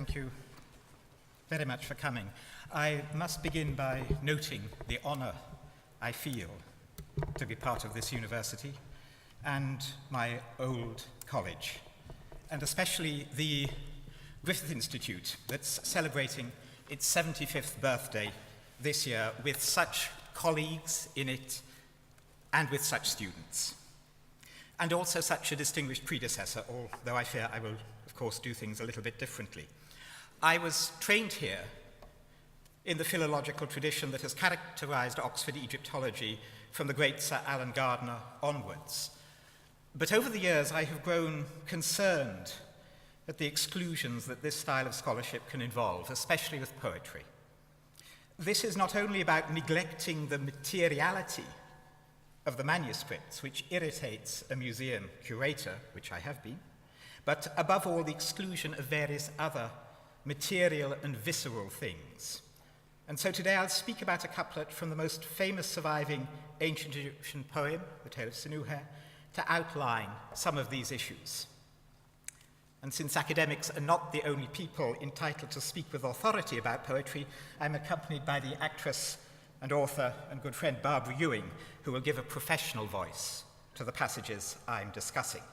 Thank you very much for coming. I must begin by noting the honor I feel to be part of this university and my old college, and especially the Griffith Institute that's celebrating its 75th birthday this year with such colleagues in it and with such students. And also such a distinguished predecessor, although I fear I will, of course, do things a little bit differently. I was trained here in the philological tradition that has characterized Oxford Egyptology from the great Sir Alan Gardner onwards. But over the years, I have grown concerned at the exclusions that this style of scholarship can involve, especially with poetry. This is not only about neglecting the materiality of the manuscripts, which irritates a museum curator, which I have been, but above all the exclusion of various other material and visceral things. And so today I'll speak about a couplet from the most famous surviving ancient Egyptian poem, the Tale of Sinuhe, to outline some of these issues. And since academics are not the only people entitled to speak with authority about poetry, I'm accompanied by the actress and author and good friend Barbara Ewing, who will give a professional voice to the passages I'm discussing.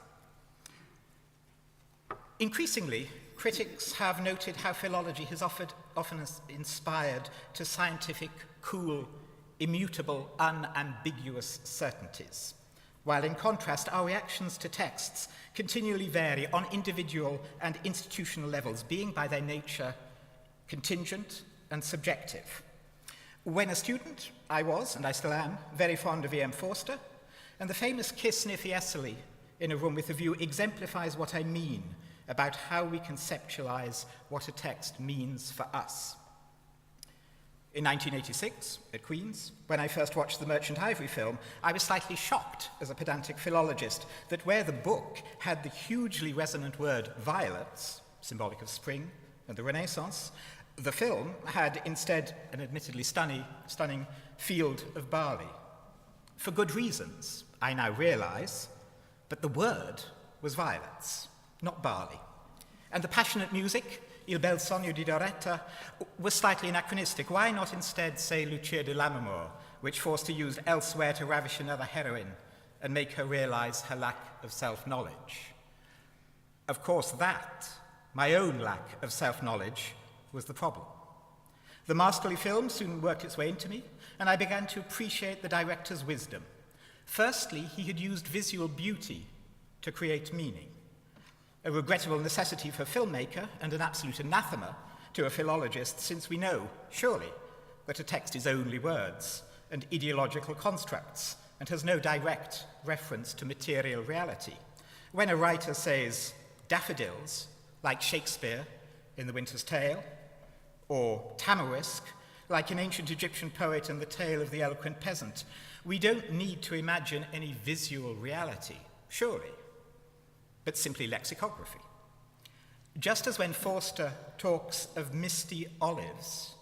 Increasingly, critics have noted how philology has often inspired to scientific, cool, immutable, unambiguous certainties, while in contrast, our reactions to texts continually vary on individual and institutional levels, being by their nature contingent and subjective. When a student, I was, and I still am, very fond of E.M. Forster, and the famous Kiss Nithiesely in A Room with a View exemplifies what I mean about how we conceptualize what a text means for us. In 1986, at Queens, when I first watched the Merchant Ivory film, I was slightly shocked as a pedantic philologist that where the book had the hugely resonant word violets, symbolic of spring and the Renaissance, the film had instead an admittedly stunning field of barley. For good reasons, I now realize, but the word was violets, not barley. And the passionate music, Il bel sogno di Doretta, was slightly anachronistic. Why not instead say Lucia de Lammermoor, which Forster used elsewhere to ravish another heroine and make her realize her lack of self-knowledge? Of course, that, my own lack of self-knowledge, was the problem. The masterly film soon worked its way into me, and I began to appreciate the director's wisdom. Firstly, he had used visual beauty to create meaning, a regrettable necessity for a filmmaker and an absolute anathema to a philologist, since we know, surely, that a text is only words and ideological constructs and has no direct reference to material reality. When a writer says daffodils, like Shakespeare in The Winter's Tale, or tamarisk, like an ancient Egyptian poet in The Tale of the Eloquent Peasant, we don't need to imagine any visual reality, surely, but simply lexicography. Just as when Forster talks of misty olives,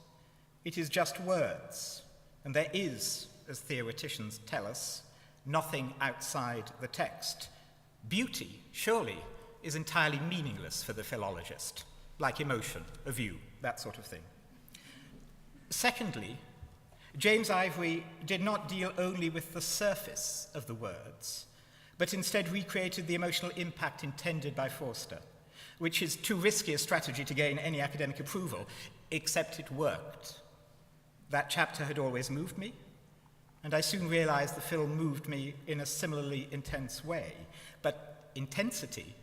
it is just words, and there is, as theoreticians tell us, nothing outside the text. Beauty, surely, is entirely meaningless for the philologist, like emotion, a view, that sort of thing. Secondly, James Ivory did not deal only with the surface of the words, but instead recreated the emotional impact intended by Forster, which is too risky a strategy to gain any academic approval, except it worked. That chapter had always moved me, and I soon realized the film moved me in a similarly intense way, but intensity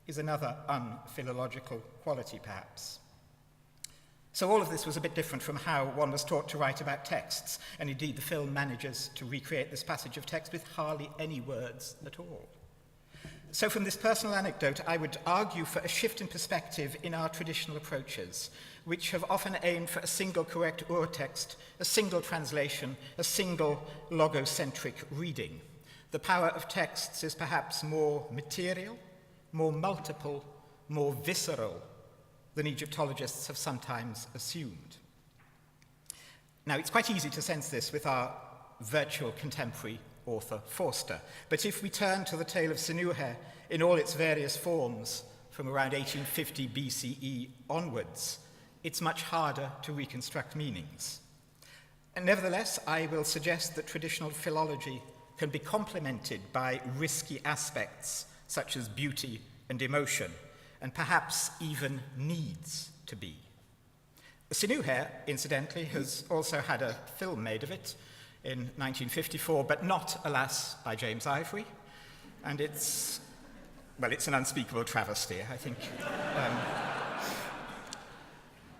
is another unphilological quality, perhaps. So all of this was a bit different from how one was taught to write about texts, and indeed the film manages to recreate this passage of text with hardly any words at all. So from this personal anecdote, I would argue for a shift in perspective in our traditional approaches, which have often aimed for a single correct urtext, a single translation, a single logocentric reading. The power of texts is perhaps more material, more multiple, more visceral than Egyptologists have sometimes assumed. Now, it's quite easy to sense this with our virtual contemporary author Forster, but if we turn to the Tale of Sinuhe in all its various forms, from around 1850 BCE onwards, it's much harder to reconstruct meanings. And nevertheless, I will suggest that traditional philology can be complemented by risky aspects such as beauty and emotion, and perhaps even needs to be. Sinuhe, incidentally, has also had a film made of it in 1954, but not, alas, by James Ivory, and it's an unspeakable travesty, I think.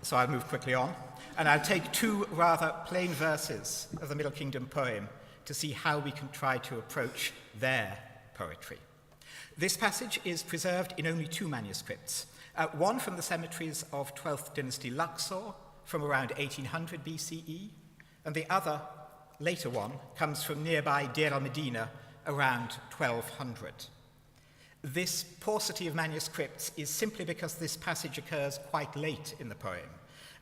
So I'll move quickly on, and I'll take two rather plain verses of the Middle Kingdom poem to see how we can try to approach their poetry. This passage is preserved in only two manuscripts, one from the cemeteries of 12th dynasty Luxor from around 1800 BCE, and the other, later one, comes from nearby Deir al-Medina around 1200. This paucity of manuscripts is simply because this passage occurs quite late in the poem,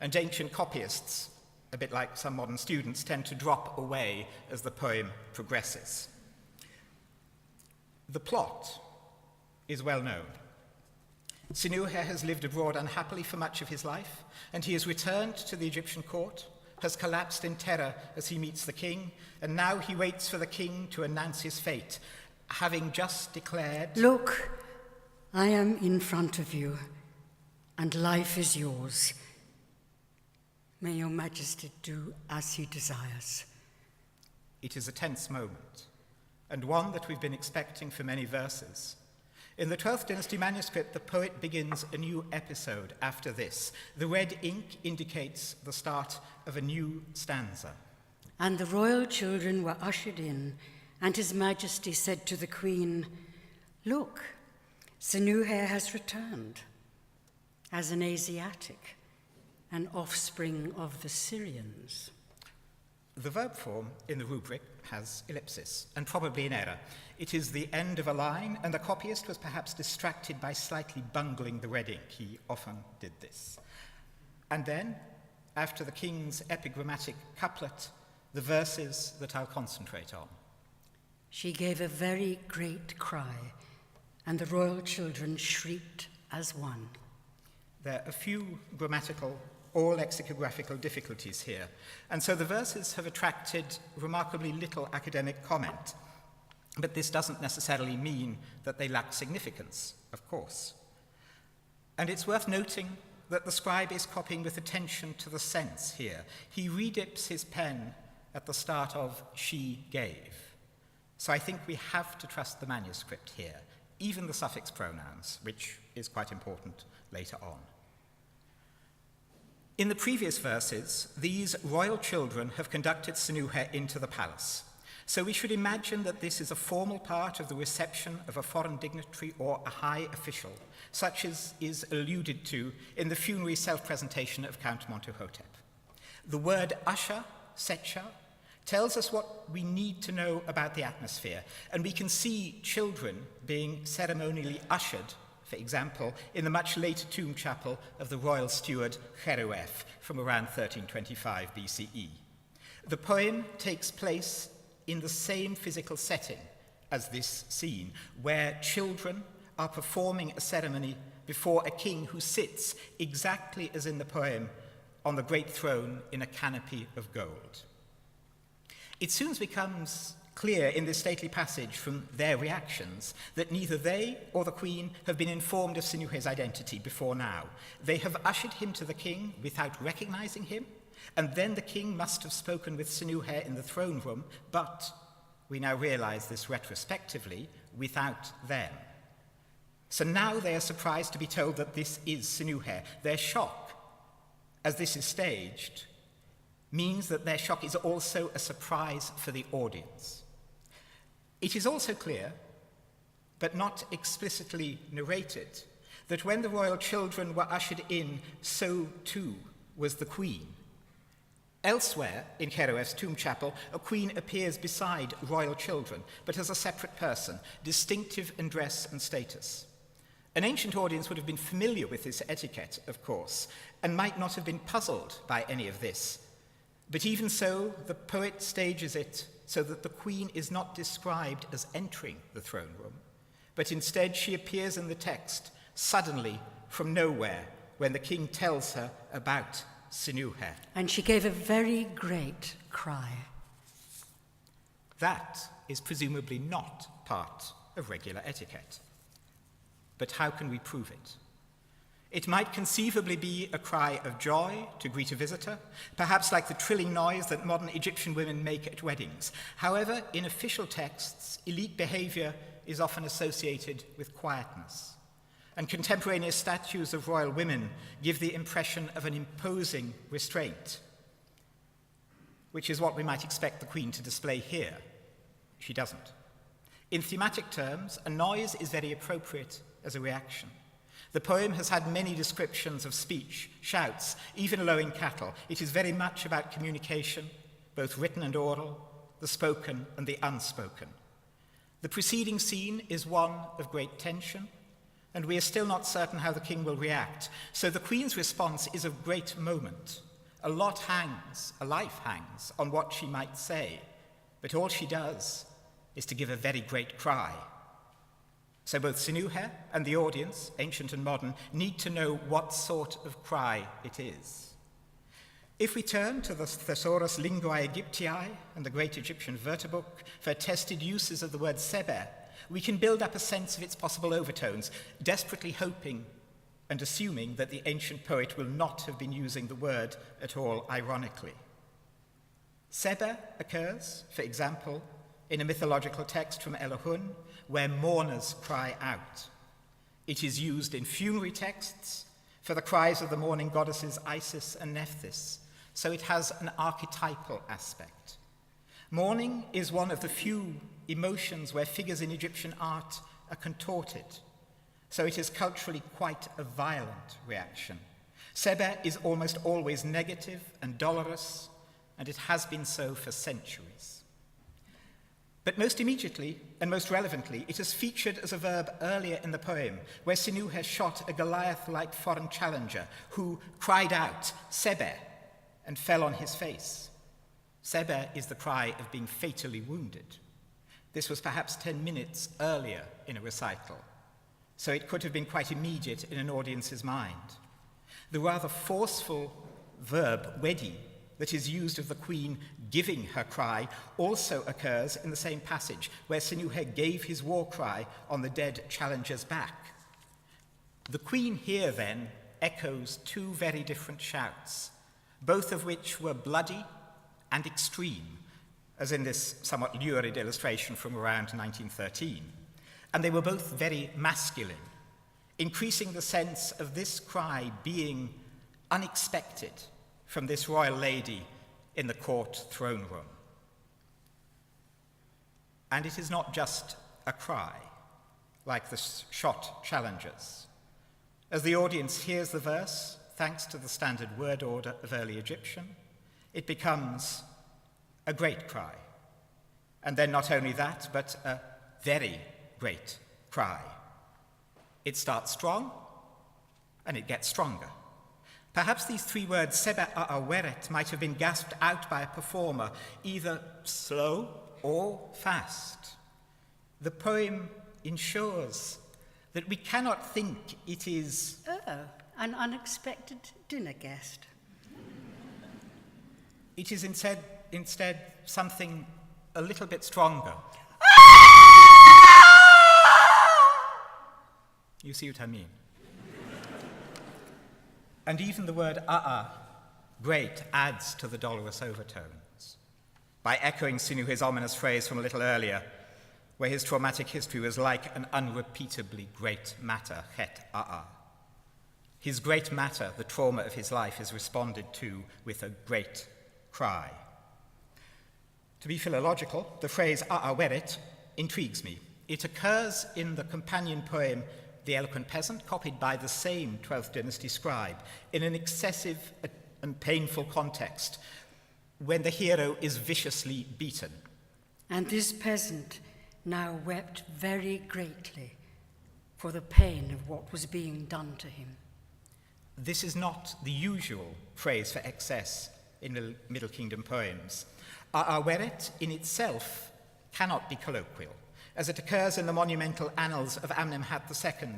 and ancient copyists, a bit like some modern students, tend to drop away as the poem progresses. The plot is well known. Sinuhe has lived abroad unhappily for much of his life, and he has returned to the Egyptian court, has collapsed in terror as he meets the king, and now he waits for the king to announce his fate, having just declared, "Look, I am in front of you, and life is yours. May your majesty do as he desires." It is a tense moment, and one that we've been expecting for many verses. In the 12th dynasty manuscript, the poet begins a new episode after this. The red ink indicates the start of a new stanza. "And the royal children were ushered in, and his majesty said to the queen, 'Look, Sinuhe has returned as an Asiatic, an offspring of the Syrians.'" The verb form in the rubric has ellipsis, and probably in error. It is the end of a line, and the copyist was perhaps distracted by slightly bungling the red ink. He often did this. And then, after the king's epigrammatic couplet, the verses that I'll concentrate on. "She gave a very great cry, and the royal children shrieked as one." There are a few grammatical or lexicographical difficulties here, and so the verses have attracted remarkably little academic comment. But this doesn't necessarily mean that they lack significance, of course. And it's worth noting that the scribe is copying with attention to the sense here. He redips his pen at the start of "she gave." So I think we have to trust the manuscript here, even the suffix pronouns, which is quite important later on. In the previous verses, these royal children have conducted Sinuhe into the palace. So we should imagine that this is a formal part of the reception of a foreign dignitary or a high official, such as is alluded to in the funerary self-presentation of Count Montuhotep. The word usher, setcha, tells us what we need to know about the atmosphere, and we can see children being ceremonially ushered, for example, in the much later tomb chapel of the royal steward Kheruef from around 1325 BCE. The poem takes place in the same physical setting as this scene, where children are performing a ceremony before a king who sits, exactly as in the poem, on the great throne in a canopy of gold. It soon becomes clear in this stately passage from their reactions that neither they or the queen have been informed of Sinuhe's identity before now. They have ushered him to the king without recognizing him, and then the king must have spoken with Sinuhe in the throne room, but we now realize this retrospectively, without them. So now they are surprised to be told that this is Sinuhe. Their shock, as this is staged, means that their shock is also a surprise for the audience. It is also clear, but not explicitly narrated, that when the royal children were ushered in, so too was the queen. Elsewhere in Kheruef's tomb chapel, a queen appears beside royal children, but as a separate person, distinctive in dress and status. An ancient audience would have been familiar with this etiquette, of course, and might not have been puzzled by any of this. But even so, the poet stages it so that the queen is not described as entering the throne room, but instead she appears in the text suddenly from nowhere when the king tells her about Sinuhe. And she gave a very great cry. That is presumably not part of regular etiquette. But how can we prove it? It might conceivably be a cry of joy to greet a visitor, perhaps like the trilling noise that modern Egyptian women make at weddings. However, in official texts, elite behavior is often associated with quietness, and contemporaneous statues of royal women give the impression of an imposing restraint, which is what we might expect the Queen to display here. She doesn't. In thematic terms, a noise is very appropriate as a reaction. The poem has had many descriptions of speech, shouts, even lowing cattle. It is very much about communication, both written and oral, the spoken and the unspoken. The preceding scene is one of great tension, and we are still not certain how the king will react. So the Queen's response is of great moment. A life hangs on what she might say, but all she does is to give a very great cry. So both Sinuhe and the audience, ancient and modern, need to know what sort of cry it is. If we turn to the Thesaurus Linguae Egyptiae and the great Egyptian Wörterbuch for attested uses of the word sebe, we can build up a sense of its possible overtones, desperately hoping and assuming that the ancient poet will not have been using the word at all ironically. Sebe occurs, for example, in a mythological text from Elohun, where mourners cry out. It is used in funerary texts for the cries of the mourning goddesses Isis and Nephthys, so it has an archetypal aspect. Mourning is one of the few emotions where figures in Egyptian art are contorted, so it is culturally quite a violent reaction. Sebe is almost always negative and dolorous, and it has been so for centuries. But most immediately and most relevantly, it is featured as a verb earlier in the poem, where Sinuhe shot a Goliath-like foreign challenger who cried out, Sebe, and fell on his face. Sebe is the cry of being fatally wounded. This was perhaps 10 minutes earlier in a recital, so it could have been quite immediate in an audience's mind. The rather forceful verb, wedi, that is used of the Queen giving her cry also occurs in the same passage, where Sinuhe gave his war cry on the dead challenger's back. The Queen here, then, echoes two very different shouts, both of which were bloody and extreme, as in this somewhat lurid illustration from around 1913. And they were both very masculine, increasing the sense of this cry being unexpected from this royal lady in the court throne room. And it is not just a cry, like the shot challengers. As the audience hears the verse, thanks to the standard word order of early Egyptian, it becomes a great cry. And then not only that, but a very great cry. It starts strong, and it gets stronger. Perhaps these three words, sebe a'aweret, might have been gasped out by a performer, either slow or fast. The poem ensures that we cannot think it is... Oh, an unexpected dinner guest. It is instead something a little bit stronger. You see what I mean? And even the word great, adds to the dolorous overtones by echoing Sinuhe's ominous phrase from a little earlier, where his traumatic history was like an unrepeatably great matter, het His great matter, the trauma of his life, is responded to with a great cry. To be philological, the phrase weret intrigues me. It occurs in the companion poem The Eloquent Peasant, copied by the same 12th dynasty scribe, in an excessive and painful context, when the hero is viciously beaten. And this peasant now wept very greatly for the pain of what was being done to him. This is not the usual phrase for excess in the Middle Kingdom poems. Weret in itself cannot be colloquial, as it occurs in the monumental annals of Amenemhat II,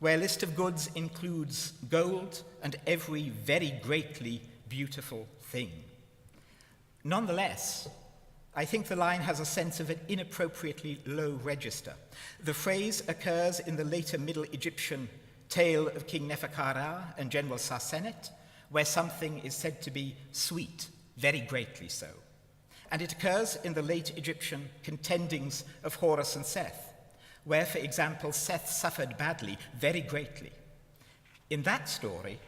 where a list of goods includes gold and every very greatly beautiful thing. Nonetheless, I think the line has a sense of an inappropriately low register. The phrase occurs in the later Middle Egyptian tale of King Neferkara and General Sarsenet, where something is said to be sweet, very greatly so. And it occurs in the late Egyptian contendings of Horus and Seth, where, for example, Seth suffered badly, very greatly. In that story,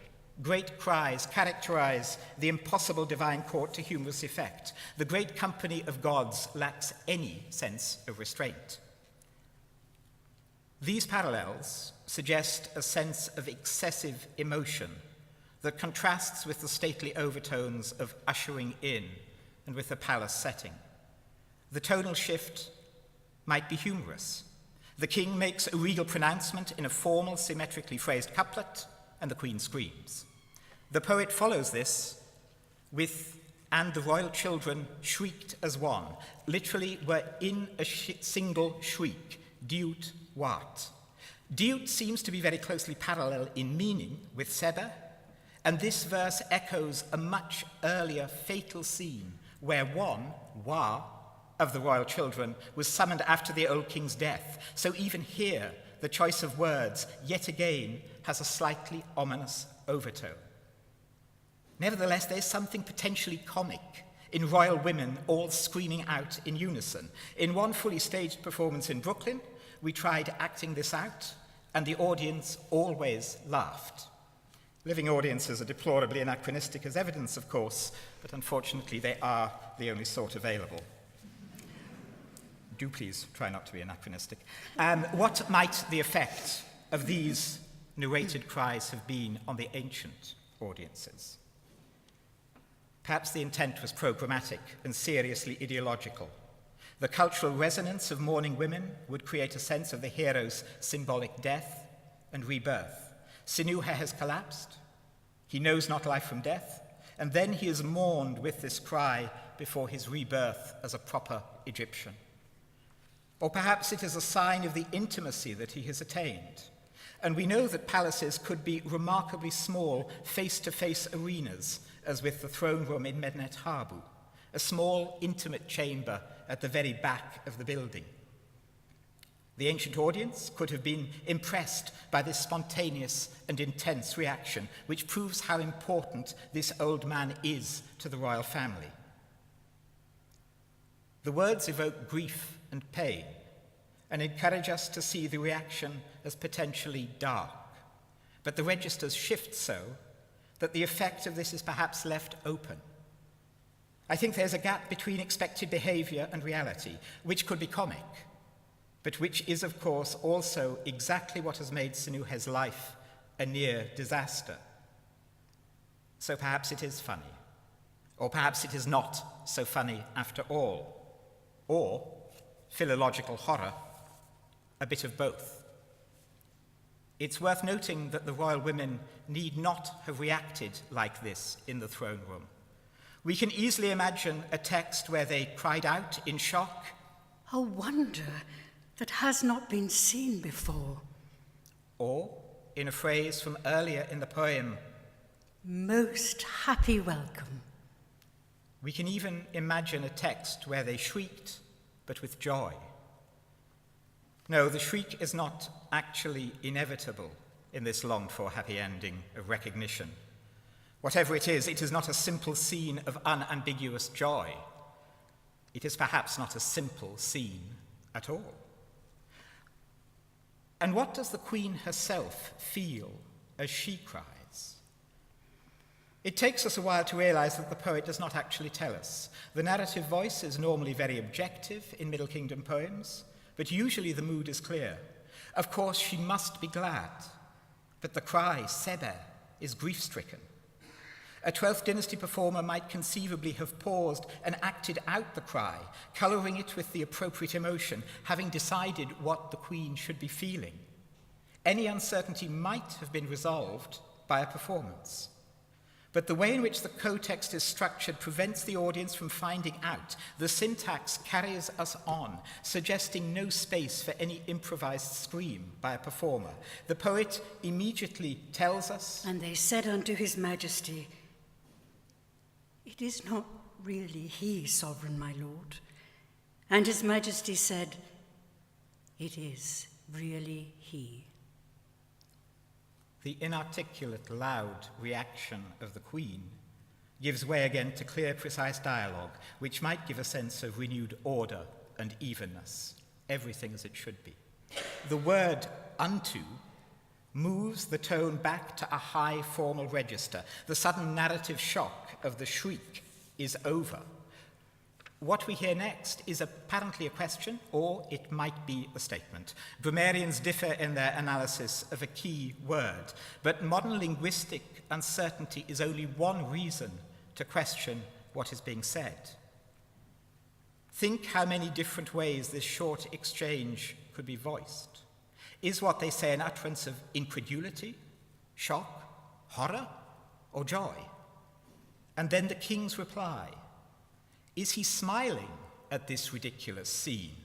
great cries characterize the impossible divine court to humorous effect. The great company of gods lacks any sense of restraint. These parallels suggest a sense of excessive emotion that contrasts with the stately overtones of ushering in and with the palace setting. The tonal shift might be humorous. The king makes a regal pronouncement in a formal, symmetrically phrased couplet, and the queen screams. The poet follows this with, and the royal children shrieked as one, literally were in a single shriek, diut wat. Diut seems to be very closely parallel in meaning with Seba, and this verse echoes a much earlier fatal scene where one, Wa, of the royal children, was summoned after the old king's death. So even here, the choice of words, yet again, has a slightly ominous overtone. Nevertheless, there's something potentially comic in royal women all screaming out in unison. In one fully staged performance in Brooklyn, we tried acting this out, and the audience always laughed. Living audiences are deplorably anachronistic as evidence, of course, but unfortunately they are the only sort available. Do please try not to be anachronistic. What might the effect of these narrated cries have been on the ancient audiences? Perhaps the intent was programmatic and seriously ideological. The cultural resonance of mourning women would create a sense of the hero's symbolic death and rebirth. Sinuhe has collapsed. He knows not life from death, and then he is mourned with this cry before his rebirth as a proper Egyptian. Or perhaps it is a sign of the intimacy that he has attained. And we know that palaces could be remarkably small, face-to-face arenas, as with the throne room in Medinet Habu, a small, intimate chamber at the very back of the building. The ancient audience could have been impressed by this spontaneous and intense reaction, which proves how important this old man is to the royal family. The words evoke grief and pain and encourage us to see the reaction as potentially dark, but the registers shift so that the effect of this is perhaps left open. I think there's a gap between expected behavior and reality, which could be comic, but which is, of course, also exactly what has made Sinuhe's life a near disaster. So perhaps it is funny, or perhaps it is not so funny after all, or, philological horror, a bit of both. It's worth noting that the royal women need not have reacted like this in the throne room. We can easily imagine a text where they cried out in shock, "A wonder that has not been seen before." Or, in a phrase from earlier in the poem, "Most happy welcome." We can even imagine a text where they shrieked, but with joy. No, the shriek is not actually inevitable in this longed-for happy ending of recognition. Whatever it is not a simple scene of unambiguous joy. It is perhaps not a simple scene at all. And what does the Queen herself feel as she cries? It takes us a while to realize that the poet does not actually tell us. The narrative voice is normally very objective in Middle Kingdom poems, but usually the mood is clear. Of course, she must be glad, but the cry, Sebe, is grief-stricken. A 12th dynasty performer might conceivably have paused and acted out the cry, colouring it with the appropriate emotion, having decided what the Queen should be feeling. Any uncertainty might have been resolved by a performance. But the way in which the co-text is structured prevents the audience from finding out. The syntax carries us on, suggesting no space for any improvised scream by a performer. The poet immediately tells us, "And they said unto his majesty, It is not really he, sovereign my lord. And his majesty said, It is really he." The inarticulate, loud reaction of the Queen gives way again to clear, precise dialogue, which might give a sense of renewed order and evenness, everything as it should be. The word unto moves the tone back to a high formal register. The sudden narrative shock of the shriek is over. What we hear next is apparently a question, or it might be a statement. Grammarians differ in their analysis of a key word, but modern linguistic uncertainty is only one reason to question what is being said. Think how many different ways this short exchange could be voiced. Is what they say an utterance of incredulity, shock, horror, or joy? And then the king's reply. Is he smiling at this ridiculous scene?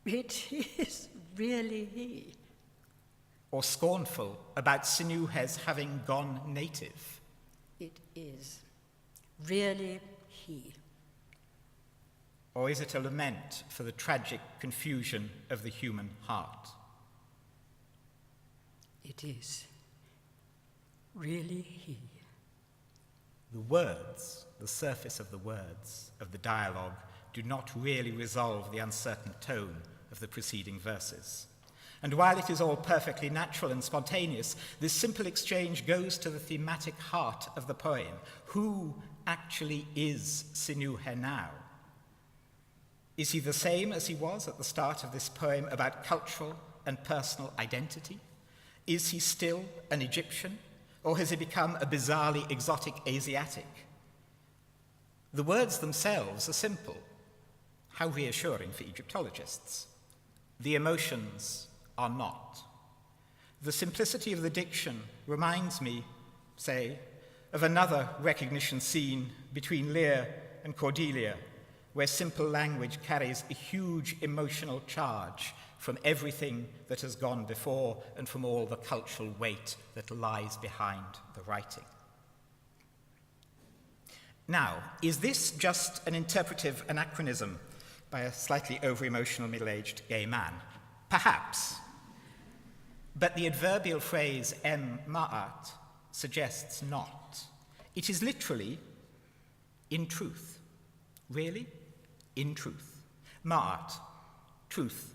It is really he. Or scornful about Sinuhe's having gone native? It is really he. Or is it a lament for the tragic confusion of the human heart? It is really he. The words, the surface of the words of the dialogue, do not really resolve the uncertain tone of the preceding verses. And while it is all perfectly natural and spontaneous, this simple exchange goes to the thematic heart of the poem. Who actually is Sinuhe now? Is he the same as he was at the start of this poem about cultural and personal identity? Is he still an Egyptian, or has he become a bizarrely exotic Asiatic? The words themselves are simple. How reassuring for Egyptologists. The emotions are not. The simplicity of the diction reminds me, say, of another recognition scene between Lear and Cordelia, where simple language carries a huge emotional charge from everything that has gone before and from all the cultural weight that lies behind the writing. Now, is this just an interpretive anachronism by a slightly over-emotional middle-aged gay man? Perhaps. But the adverbial phrase ma'at suggests not. It is literally in truth. Really? In truth. Ma'at, truth,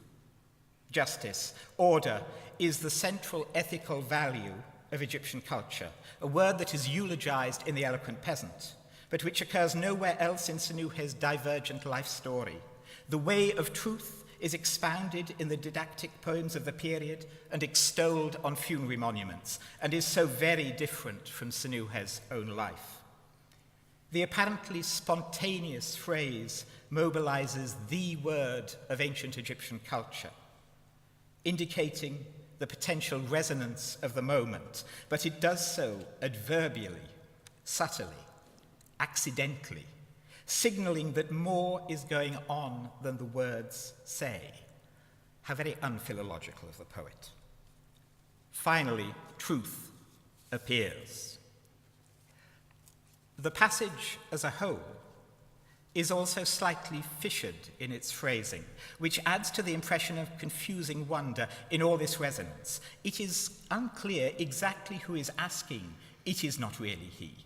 justice, order is the central ethical value of Egyptian culture, a word that is eulogized in The Eloquent Peasant, but which occurs nowhere else in Sinuhe's divergent life story. The way of truth is expounded in the didactic poems of the period and extolled on funerary monuments, and is so very different from Sinuhe's own life. The apparently spontaneous phrase mobilizes the word of ancient Egyptian culture, indicating the potential resonance of the moment, but it does so adverbially, subtly, accidentally, signaling that more is going on than the words say. How very unphilological of the poet. Finally, truth appears. The passage as a whole is also slightly fissured in its phrasing, which adds to the impression of confusing wonder in all this resonance. It is unclear exactly who is asking, "It is not really he."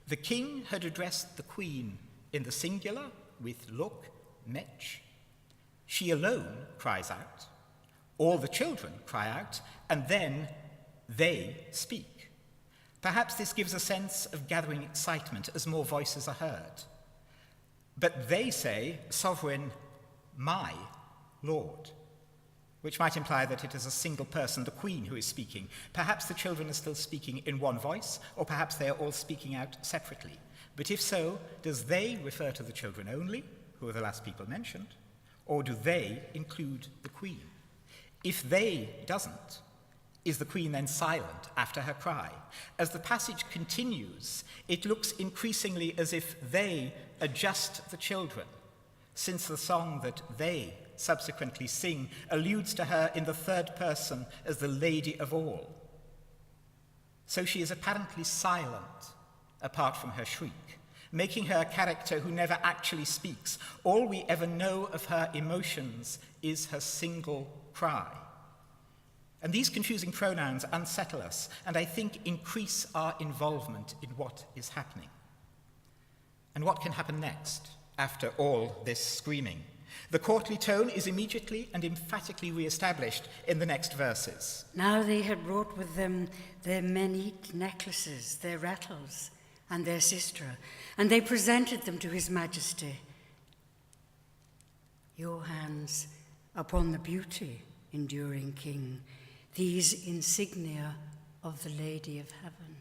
The king had addressed the queen in the singular with look, mech. She alone cries out. All the children cry out, and then they speak. Perhaps this gives a sense of gathering excitement as more voices are heard. But they say, "Sovereign, my lord," which might imply that it is a single person, the queen, who is speaking. Perhaps the children are still speaking in one voice, or perhaps they are all speaking out separately. But if so, does they refer to the children only, who are the last people mentioned, or do they include the queen? If they doesn't, Is the queen then silent after her cry? As the passage continues, it looks increasingly as if they adjust the children, since the song that they subsequently sing alludes to her in the third person as the lady of all. So she is apparently silent, apart from her shriek, making her a character who never actually speaks. All we ever know of her emotions is her single cry. And these confusing pronouns unsettle us, and I think increase our involvement in what is happening. And what can happen next, after all this screaming? The courtly tone is immediately and emphatically re-established in the next verses. Now they had brought with them their many-eared necklaces, their rattles, and their sister, and they presented them to his majesty. Your hands upon the beauty, enduring king, these insignia of the Lady of Heaven.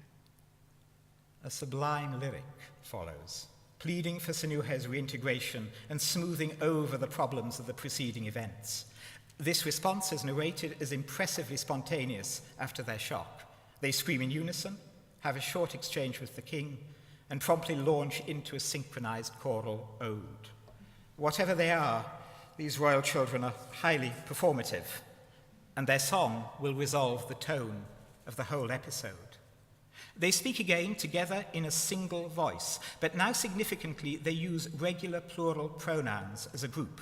A sublime lyric follows, pleading for Sinuhe's reintegration and smoothing over the problems of the preceding events. This response is narrated as impressively spontaneous after their shock. They scream in unison, have a short exchange with the king, and promptly launch into a synchronized choral ode. Whatever they are, these royal children are highly performative, and their song will resolve the tone of the whole episode. They speak again together in a single voice, but now significantly they use regular plural pronouns as a group.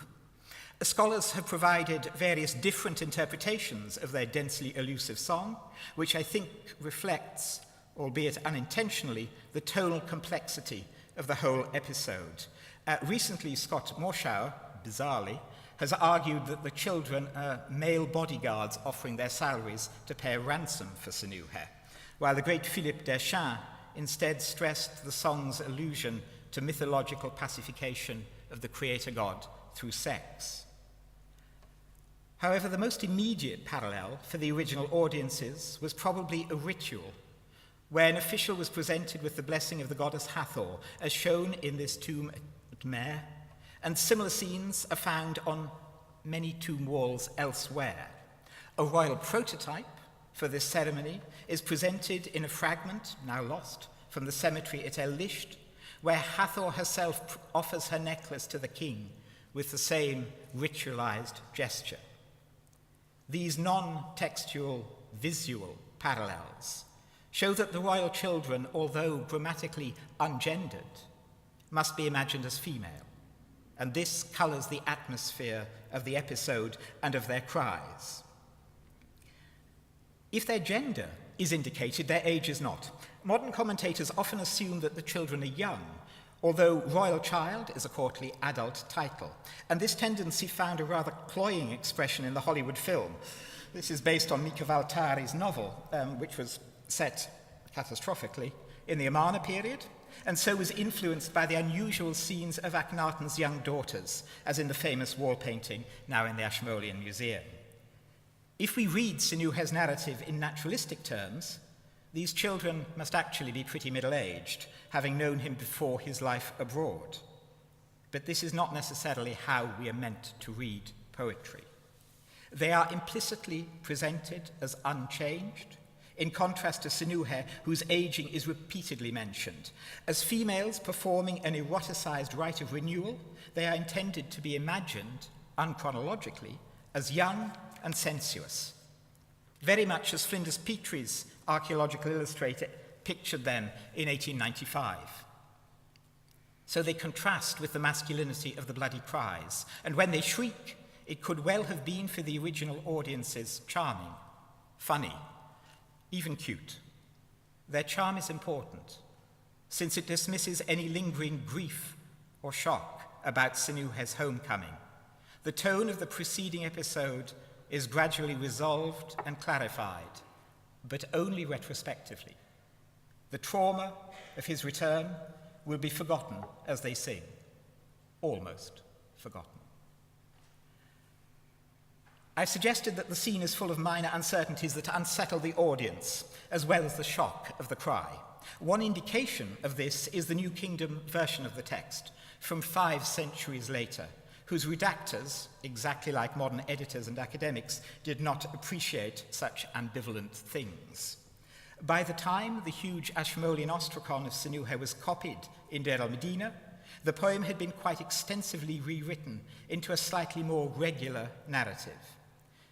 Scholars have provided various different interpretations of their densely elusive song, which I think reflects, albeit unintentionally, the tonal complexity of the whole episode. Recently, Scott Morshower, bizarrely, has argued that the children are male bodyguards offering their salaries to pay a ransom for Sinuhe, while the great Philippe Deschamps instead stressed the song's allusion to mythological pacification of the creator god through sex. However, the most immediate parallel for the original audiences was probably a ritual, where an official was presented with the blessing of the goddess Hathor, as shown in this tomb at Mer, and similar scenes are found on many tomb walls elsewhere. A royal prototype for this ceremony is presented in a fragment, now lost, from the cemetery at El Lisht, where Hathor herself offers her necklace to the king with the same ritualized gesture. These non-textual, visual parallels show that the royal children, although grammatically ungendered, must be imagined as female, and this colors the atmosphere of the episode and of their cries. If their gender is indicated, their age is not. Modern commentators often assume that the children are young, although royal child is a courtly adult title, and this tendency found a rather cloying expression in the Hollywood film. This is based on Mika Waltari's novel, which was set catastrophically in the Amarna period, and so was influenced by the unusual scenes of Akhenaten's young daughters, as in the famous wall painting now in the Ashmolean Museum. If we read Sinuhe's narrative in naturalistic terms, these children must actually be pretty middle-aged, having known him before his life abroad. But this is not necessarily how we are meant to read poetry. They are implicitly presented as unchanged, in contrast to Sinuhe, whose aging is repeatedly mentioned. As females performing an eroticized rite of renewal, they are intended to be imagined, unchronologically, as young and sensuous, very much as Flinders Petrie's archaeological illustrator pictured them in 1895. So they contrast with the masculinity of the bloody cries, and when they shriek, it could well have been for the original audiences charming, funny, even cute. Their charm is important, since it dismisses any lingering grief or shock about Sinuhe's homecoming. The tone of the preceding episode is gradually resolved and clarified, but only retrospectively. The trauma of his return will be forgotten as they sing, almost forgotten. I've suggested that the scene is full of minor uncertainties that unsettle the audience, as well as the shock of the cry. One indication of this is the New Kingdom version of the text, from 5 centuries later, whose redactors, exactly like modern editors and academics, did not appreciate such ambivalent things. By the time the huge Ashmolean Ostracon of Sinuhe was copied in Deir el-Medina, the poem had been quite extensively rewritten into a slightly more regular narrative.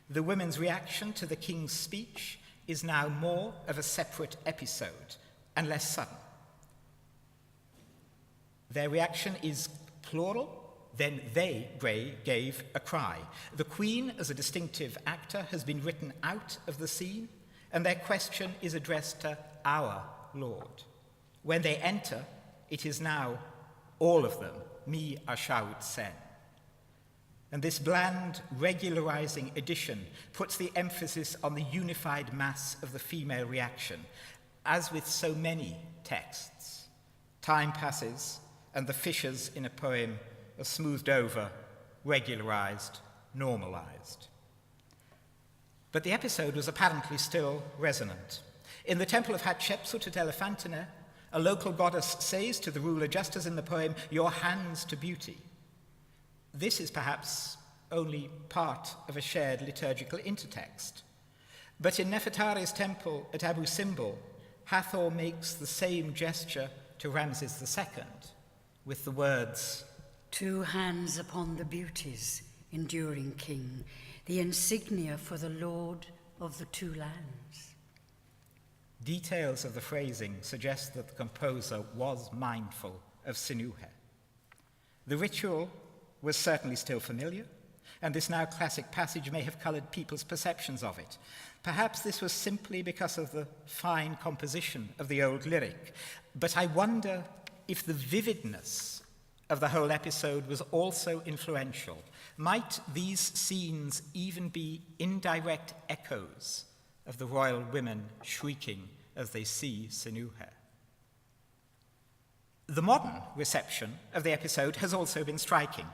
The women's reaction to the king's speech is now more of a separate episode and less sudden. Their reaction is plural. Then they, Bray, gave a cry. The Queen, as a distinctive actor, has been written out of the scene, and their question is addressed to our Lord. When they enter, it is now all of them, mi ashaut sen. And this bland, regularizing addition puts the emphasis on the unified mass of the female reaction. As with so many texts, time passes, and the fissures in a poem are smoothed over, regularized, normalized. But the episode was apparently still resonant. In the temple of Hatshepsut at Elephantine, a local goddess says to the ruler, just as in the poem, "Your hands to beauty." This is perhaps only part of a shared liturgical intertext. But in Nefertari's temple at Abu Simbel, Hathor makes the same gesture to Ramses II with the words, "Two hands upon the beauties, enduring king, the insignia for the Lord of the two lands." Details of the phrasing suggest that the composer was mindful of Sinuhe. The ritual was certainly still familiar, and this now classic passage may have colored people's perceptions of it. Perhaps this was simply because of the fine composition of the old lyric, but I wonder if the vividness of the whole episode was also influential. Might these scenes even be indirect echoes of the royal women shrieking as they see Sinuhe? The modern reception of the episode has also been striking.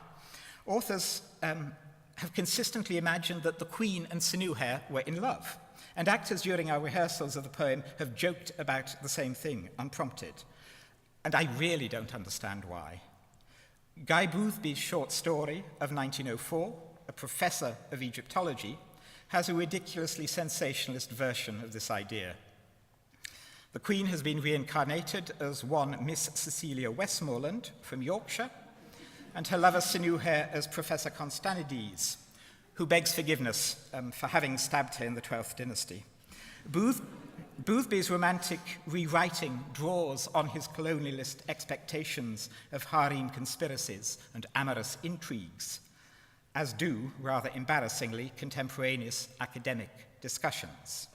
Authors have consistently imagined that the Queen and Sinuhe were in love, and actors during our rehearsals of the poem have joked about the same thing unprompted. And I really don't understand why. Guy Boothby's short story of 1904, a professor of Egyptology, has a ridiculously sensationalist version of this idea. The Queen has been reincarnated as one Miss Cecilia Westmoreland from Yorkshire, and her lover Sinuhe as Professor Constanides, who begs forgiveness for having stabbed her in the 12th dynasty. Boothby's romantic rewriting draws on his colonialist expectations of harem conspiracies and amorous intrigues, as do, rather embarrassingly, contemporaneous academic discussions.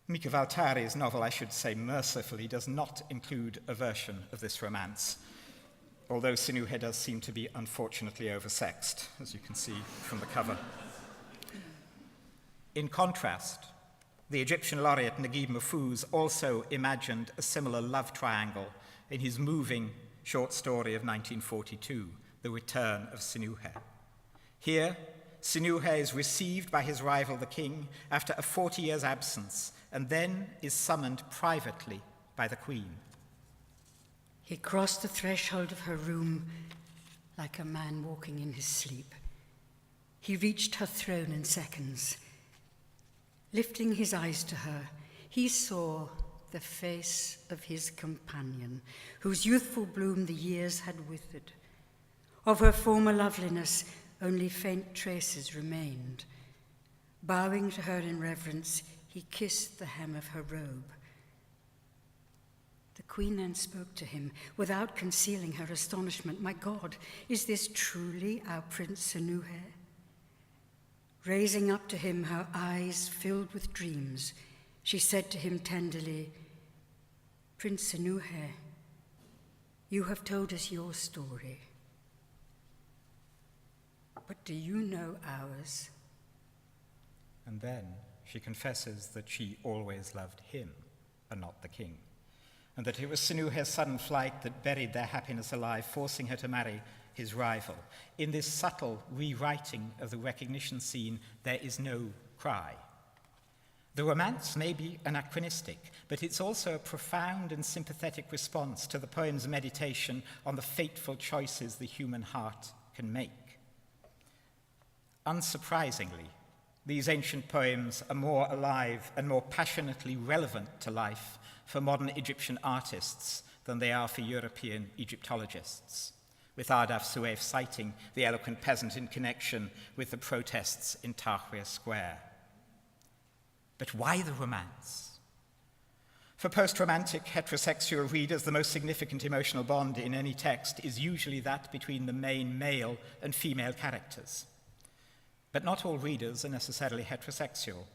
Mika Valtari's novel, I should say mercifully, does not include a version of this romance, although Sinuhe does seem to be unfortunately oversexed, as you can see from the cover. In contrast, the Egyptian laureate Naguib Mahfouz also imagined a similar love triangle in his moving short story of 1942, The Return of Sinuhe. Here, Sinuhe is received by his rival, the king, after a 40 years absence, and then is summoned privately by the queen. He crossed the threshold of her room like a man walking in his sleep. He reached her throne in seconds. Lifting his eyes to her, he saw the face of his companion, whose youthful bloom the years had withered. Of her former loveliness, only faint traces remained. Bowing to her in reverence, he kissed the hem of her robe. The queen then spoke to him, without concealing her astonishment. "My God, is this truly our Prince Sinuhe?" Raising up to him her eyes filled with dreams, she said to him tenderly, "Prince Sinuhe, you have told us your story. But do you know ours?" And then she confesses that she always loved him and not the king, and that it was Sinuhe's sudden flight that buried their happiness alive, forcing her to marry his rival. In this subtle rewriting of the recognition scene, there is no cry. The romance may be anachronistic, but it's also a profound and sympathetic response to the poem's meditation on the fateful choices the human heart can make. Unsurprisingly, these ancient poems are more alive and more passionately relevant to life for modern Egyptian artists than they are for European Egyptologists, with Ardaf Soueif citing the eloquent peasant in connection with the protests in Tahrir Square. But why the romance? For post-romantic heterosexual readers, the most significant emotional bond in any text is usually that between the main male and female characters. But not all readers are necessarily heterosexual,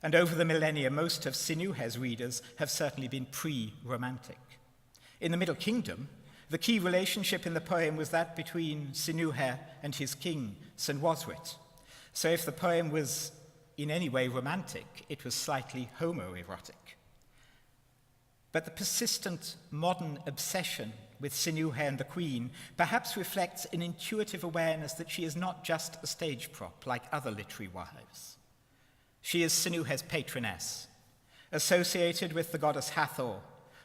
and over the millennia, most of Sinuhe's readers have certainly been pre-romantic. In the Middle Kingdom, the key relationship in the poem was that between Sinuhe and his king, Senwosret. So if the poem was in any way romantic, it was slightly homoerotic. But the persistent modern obsession with Sinuhe and the Queen perhaps reflects an intuitive awareness that she is not just a stage prop like other literary wives. She is Sinuhe's patroness, associated with the goddess Hathor,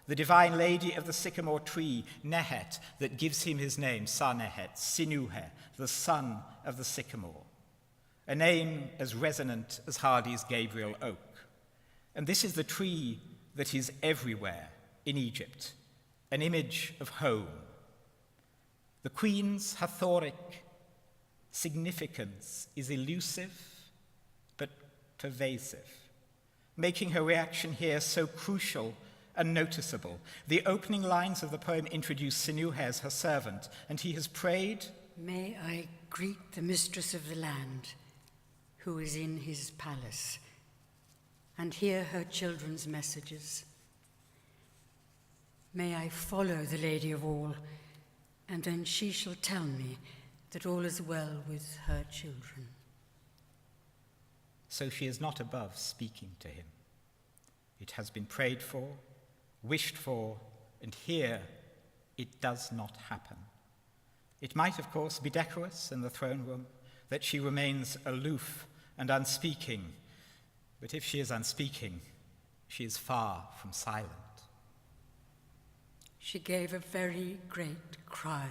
the divine lady of the sycamore tree, Nehet, that gives him his name, Sa-Nehet, Sinuhe, the son of the sycamore, a name as resonant as Hardy's Gabriel Oak. And this is the tree that is everywhere in Egypt, an image of home. The Queen's Hathoric significance is elusive but pervasive, making her reaction here so crucial and noticeable. The opening lines of the poem introduce Sinuhe as her servant, and he has prayed, "May I greet the mistress of the land, who is in his palace, and hear her children's messages. May I follow the Lady of All, and then she shall tell me that all is well with her children." So she is not above speaking to him. It has been prayed for, wished for, and here it does not happen. It might, of course, be decorous in the throne room that she remains aloof and unspeaking, but if she is unspeaking, she is far from silent. She gave a very great cry.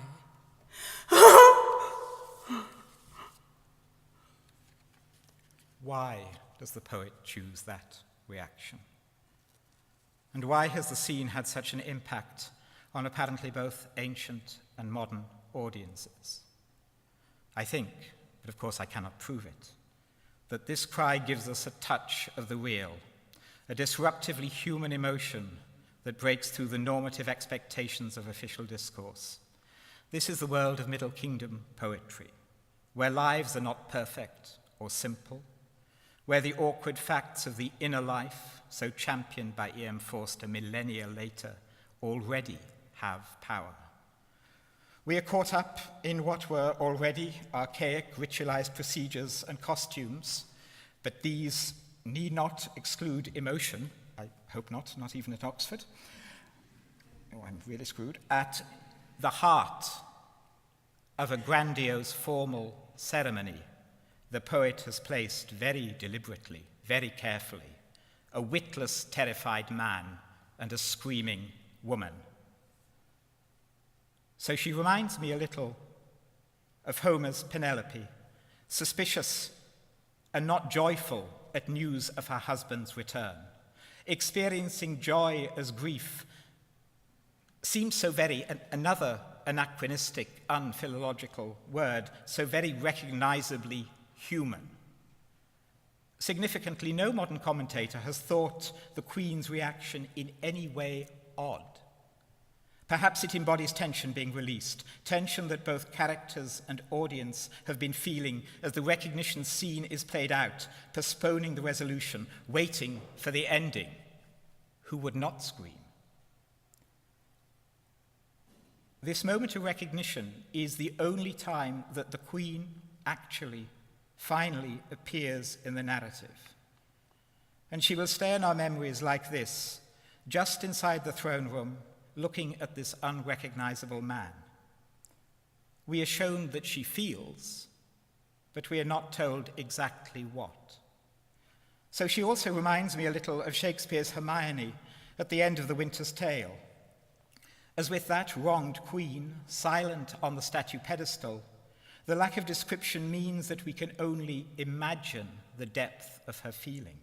Why does the poet choose that reaction? And why has the scene had such an impact on apparently both ancient and modern audiences? I think, but of course I cannot prove it, that this cry gives us a touch of the real, a disruptively human emotion that breaks through the normative expectations of official discourse. This is the world of Middle Kingdom poetry, where lives are not perfect or simple, where the awkward facts of the inner life, so championed by E.M. Forster millennia later, already have power. We are caught up in what were already archaic, ritualized procedures and costumes, but these need not exclude emotion. I hope not even at Oxford. Oh, I'm really screwed. At the heart of a grandiose formal ceremony, the poet has placed very deliberately, very carefully, a witless, terrified man and a screaming woman. So she reminds me a little of Homer's Penelope, suspicious and not joyful at news of her husband's return. Experiencing joy as grief seems so very, another anachronistic, unphilological word, so very recognizably human. Significantly, no modern commentator has thought the Queen's reaction in any way odd. Perhaps it embodies tension being released, tension that both characters and audience have been feeling as the recognition scene is played out, postponing the resolution, waiting for the ending. Who would not scream? This moment of recognition is the only time that the Queen actually, finally appears in the narrative. And she will stay in our memories like this, just inside the throne room, looking at this unrecognizable man. We are shown that she feels, but we are not told exactly what. So she also reminds me a little of Shakespeare's Hermione at the end of The Winter's Tale. As with that wronged queen, silent on the statue pedestal, The lack of description means that we can only imagine the depth of her feeling.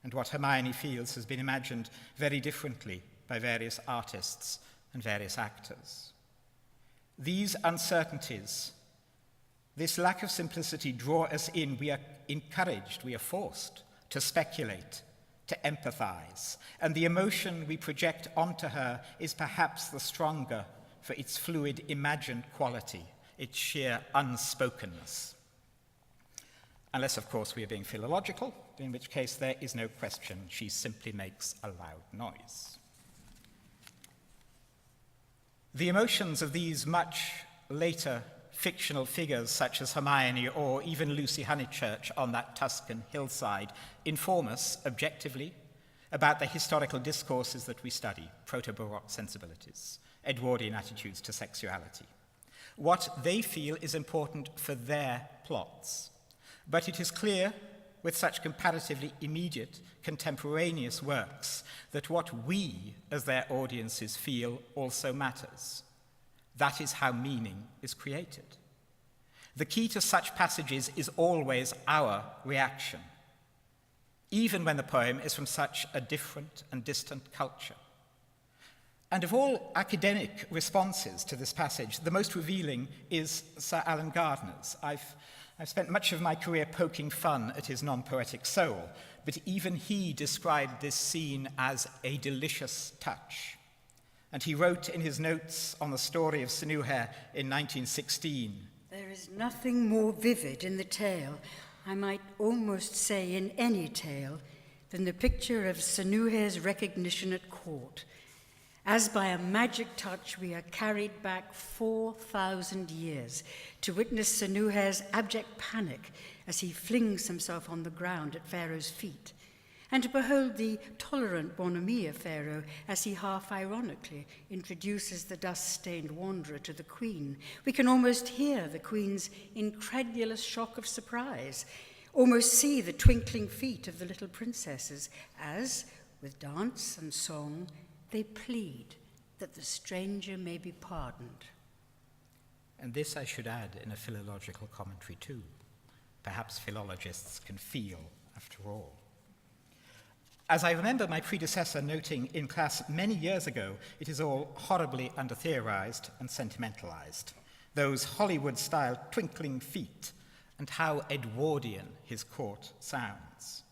And what Hermione feels has been imagined very differently by various artists and various actors. These uncertainties, this lack of simplicity draw us in. We are encouraged, we are forced to speculate, to empathize. And the emotion we project onto her is perhaps the stronger for its fluid imagined quality, its sheer unspokenness. Unless, of course, we are being philological, in which case there is no question, she simply makes a loud noise. The emotions of these much later fictional figures, such as Hermione or even Lucy Honeychurch on that Tuscan hillside, inform us objectively about the historical discourses that we study, proto-Baroque sensibilities, Edwardian attitudes to sexuality. What they feel is important for their plots. But it is clear, with such comparatively immediate, contemporaneous works, that what we, as their audiences, feel also matters. That is how meaning is created. The key to such passages is always our reaction, even when the poem is from such a different and distant culture. And of all academic responses to this passage, the most revealing is Sir Alan Gardner's. I've spent much of my career poking fun at his non-poetic soul, but even he described this scene as a delicious touch. And he wrote in his notes on the story of Sinuhe in 1916, "There is nothing more vivid in the tale, I might almost say in any tale, than the picture of Sinuhe's recognition at court. As by a magic touch, we are carried back 4,000 years to witness Sinuhe's abject panic as he flings himself on the ground at Pharaoh's feet, and to behold the tolerant bonhomie of Pharaoh as he half-ironically introduces the dust-stained wanderer to the queen. We can almost hear the queen's incredulous shock of surprise, almost see the twinkling feet of the little princesses as, with dance and song, they plead that the stranger may be pardoned." And this I should add in a philological commentary too. Perhaps philologists can feel after all. As I remember my predecessor noting in class many years ago, it is all horribly under-theorized and sentimentalized. Those Hollywood-style twinkling feet and how Edwardian his court sounds.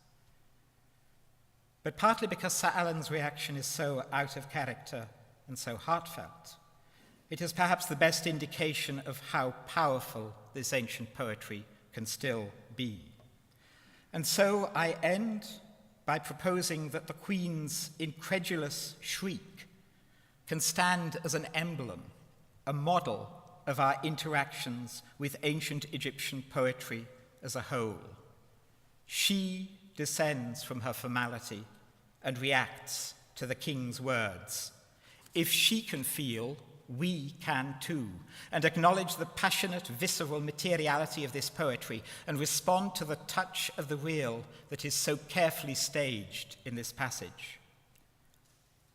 But partly because Sir Alan's reaction is so out of character and so heartfelt, it is perhaps the best indication of how powerful this ancient poetry can still be. And so I end by proposing that the Queen's incredulous shriek can stand as an emblem, a model of our interactions with ancient Egyptian poetry as a whole. She descends from her formality and reacts to the king's words. If she can feel, we can too, and acknowledge the passionate, visceral materiality of this poetry and respond to the touch of the real that is so carefully staged in this passage.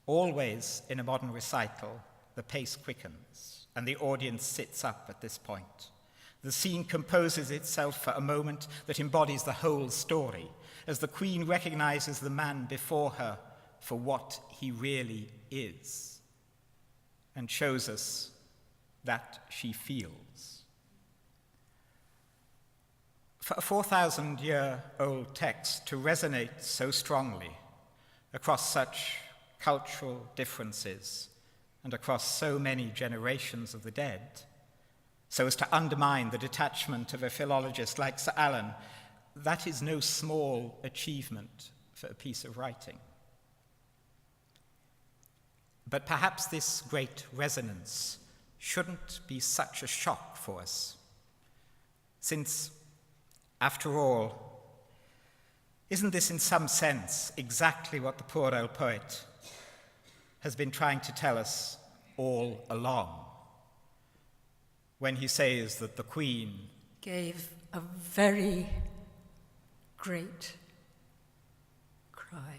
Always in a modern recital, the pace quickens and the audience sits up at this point. The scene composes itself for a moment that embodies the whole story, as the Queen recognizes the man before her for what he really is, and shows us that she feels. For a 4,000-year-old text to resonate so strongly across such cultural differences and across so many generations of the dead, so as to undermine the detachment of a philologist like Sir Alan, that is no small achievement for a piece of writing. But perhaps this great resonance shouldn't be such a shock for us, since, after all, isn't this in some sense exactly what the poor old poet has been trying to tell us all along, when he says that the Queen gave a very great cry.